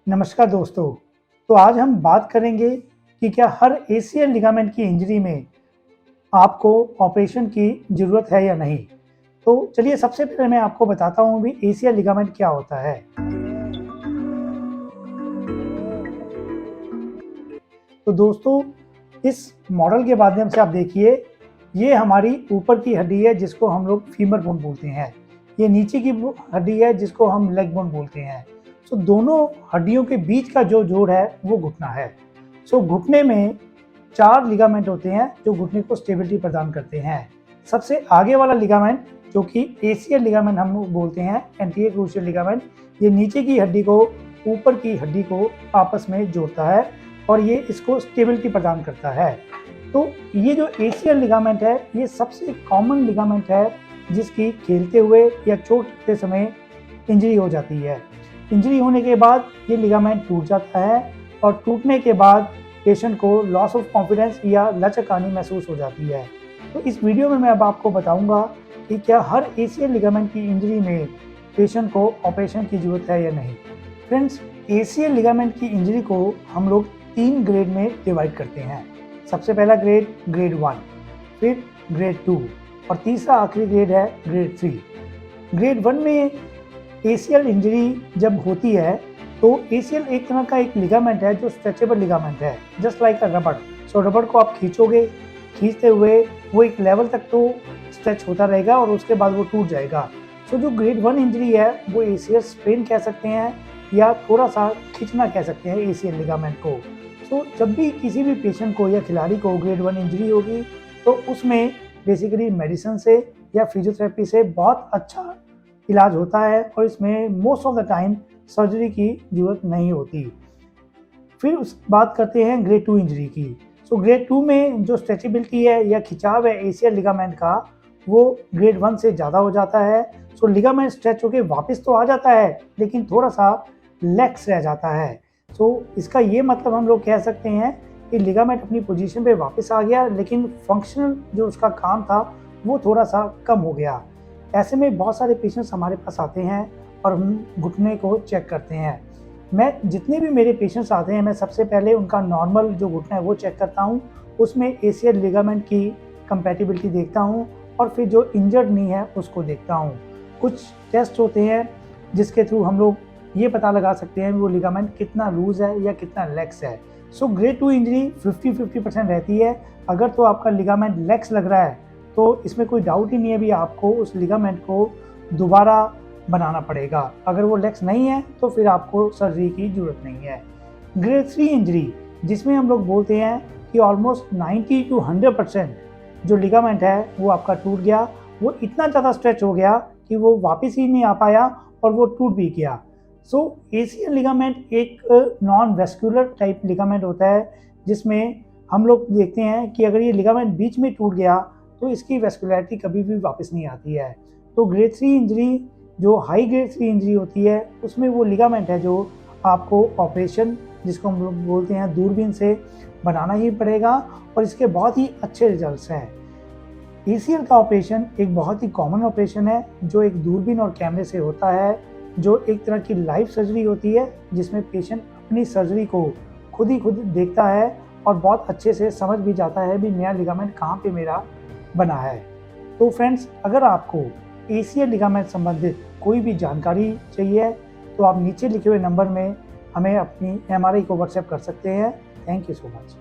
नमस्कार दोस्तों। तो आज हम बात करेंगे कि क्या हर एसीएल लिगामेंट की इंजरी में आपको ऑपरेशन की ज़रूरत है या नहीं। तो चलिए सबसे पहले मैं आपको बताता हूँ भी एसीएल लिगामेंट क्या होता है। तो दोस्तों, इस मॉडल के माध्यम से आप देखिए, ये हमारी ऊपर की हड्डी है जिसको हम लोग फीमर बोन बोलते हैं। ये नीचे की हड्डी है जिसको हम लेग बोन बोलते हैं। सो दोनों हड्डियों के बीच का जो जोड़ है वो घुटना है। सो घुटने में 4 लिगामेंट होते हैं जो घुटने को स्टेबिलिटी प्रदान करते हैं। सबसे आगे वाला लिगामेंट जो कि एसीएल लिगामेंट हम लोग बोलते हैं, एंटीरियर क्रूशियल लिगामेंट, ये नीचे की हड्डी को ऊपर की हड्डी को आपस में जोड़ता है और ये इसको स्टेबिलिटी प्रदान करता है। तो ये जो एसीएल लिगामेंट है ये सबसे कॉमन लिगामेंट है जिसकी खेलते हुए या चोट लगते समय इंजरी हो जाती है। इंजरी होने के बाद ये लिगामेंट टूट जाता है और टूटने के बाद पेशेंट को लॉस ऑफ कॉन्फिडेंस या लचकआनी महसूस हो जाती है। तो इस वीडियो में मैं अब आपको बताऊंगा कि क्या हर एसीएल लिगामेंट की इंजरी में पेशेंट को ऑपरेशन की ज़रूरत है या नहीं। फ्रेंड्स, एसीएल लिगामेंट की इंजरी को हम लोग 3 ग्रेड में डिवाइड करते हैं। सबसे पहला ग्रेड 1, फिर ग्रेड 2 और तीसरा आखिरी ग्रेड है ग्रेड 3। ग्रेड 1 में एसीएल इंजरी जब होती है तो एसीएल एक तरह का एक लिगामेंट है जो स्ट्रेचेबल लिगामेंट है, जस्ट लाइक अ रबड़। सो रबड़ को आप खींचोगे, खींचते हुए वो एक लेवल तक तो स्ट्रेच होता रहेगा और उसके बाद वो टूट जाएगा। सो जो ग्रेड 1 इंजरी है वो एसीएल स्प्रेन कह सकते हैं या थोड़ा सा खींचना कह सकते हैं एसीएल लिगामेंट को। सो जब भी किसी भी पेशेंट को या खिलाड़ी को ग्रेड 1 इंजरी होगी तो उसमें बेसिकली मेडिसिन से या फिजियोथेरेपी से बहुत अच्छा इलाज होता है और इसमें most of the time surgery की ज़रूरत नहीं होती। फिर उस बात करते हैं ग्रेड 2 इंजरी की। सो ग्रेड 2 में जो स्ट्रेचेबिलिटी है या खिंचाव है एसीएल लिगामेंट का वो ग्रेड 1 से ज़्यादा हो जाता है। सो लिगामेंट स्ट्रेच होकर वापस तो आ जाता है लेकिन थोड़ा सा लैक्स रह जाता है। सो इसका ये मतलब हम लोग कह सकते हैं कि लिगामेंट अपनी पोजीशन पे वापस आ गया लेकिन फंक्शनल जो उसका काम था वो थोड़ा सा कम हो गया। ऐसे में बहुत सारे पेशेंट्स हमारे पास आते हैं और हम घुटने को चेक करते हैं। मैं जितने भी मेरे पेशेंट्स आते हैं मैं सबसे पहले उनका नॉर्मल जो घुटना है वो चेक करता हूँ, उसमें एसीएल लिगामेंट की कंपैटिबिलिटी देखता हूँ और फिर जो इंजर्ड नी है उसको देखता हूँ। कुछ टेस्ट होते हैं जिसके थ्रू हम लोग ये पता लगा सकते हैं वो लिगामेंट कितना लूज है या कितना लैक्स है। सो ग्रेड 2 इंजरी 50-50% रहती है। अगर तो आपका लिगामेंट लैक्स लग रहा है तो इसमें कोई डाउट ही नहीं है भी आपको उस लिगामेंट को दोबारा बनाना पड़ेगा। अगर वो लैक्स नहीं है तो फिर आपको सर्जरी की ज़रूरत नहीं है। ग्रेड 3 इंजरी जिसमें हम लोग बोलते हैं कि ऑलमोस्ट 90 to 100% जो लिगामेंट है वो आपका टूट गया, वो इतना ज़्यादा स्ट्रेच हो गया कि वो वापस ही नहीं आ पाया और वो टूट भी गया। सो एसीएल लिगामेंट एक नॉन वेस्कुलर टाइप लिगामेंट होता है जिसमें हम लोग देखते हैं कि अगर ये लिगामेंट बीच में टूट गया तो इसकी वेस्कुलरिटी कभी भी वापस नहीं आती है। तो ग्रेड 3 इंजरी जो हाई ग्रेड 3 इंजरी होती है उसमें वो लिगामेंट है जो आपको ऑपरेशन जिसको हम लोग बोलते हैं दूरबीन से बनाना ही पड़ेगा और इसके बहुत ही अच्छे रिजल्ट्स हैं। एसीएल का ऑपरेशन एक बहुत ही कॉमन ऑपरेशन है जो एक दूरबीन और कैमरे से होता है, जो एक तरह की लाइव सर्जरी होती है जिसमें पेशेंट अपनी सर्जरी को खुद देखता है और बहुत अच्छे से समझ भी जाता है भी नया लिगामेंट कहाँ पे मेरा बना है। तो फ्रेंड्स, अगर आपको एसीएल लिगामेंट संबंधित कोई भी जानकारी चाहिए तो आप नीचे लिखे हुए नंबर में हमें अपनी एमआरआई को व्हाट्सएप कर सकते हैं। Thank you so much.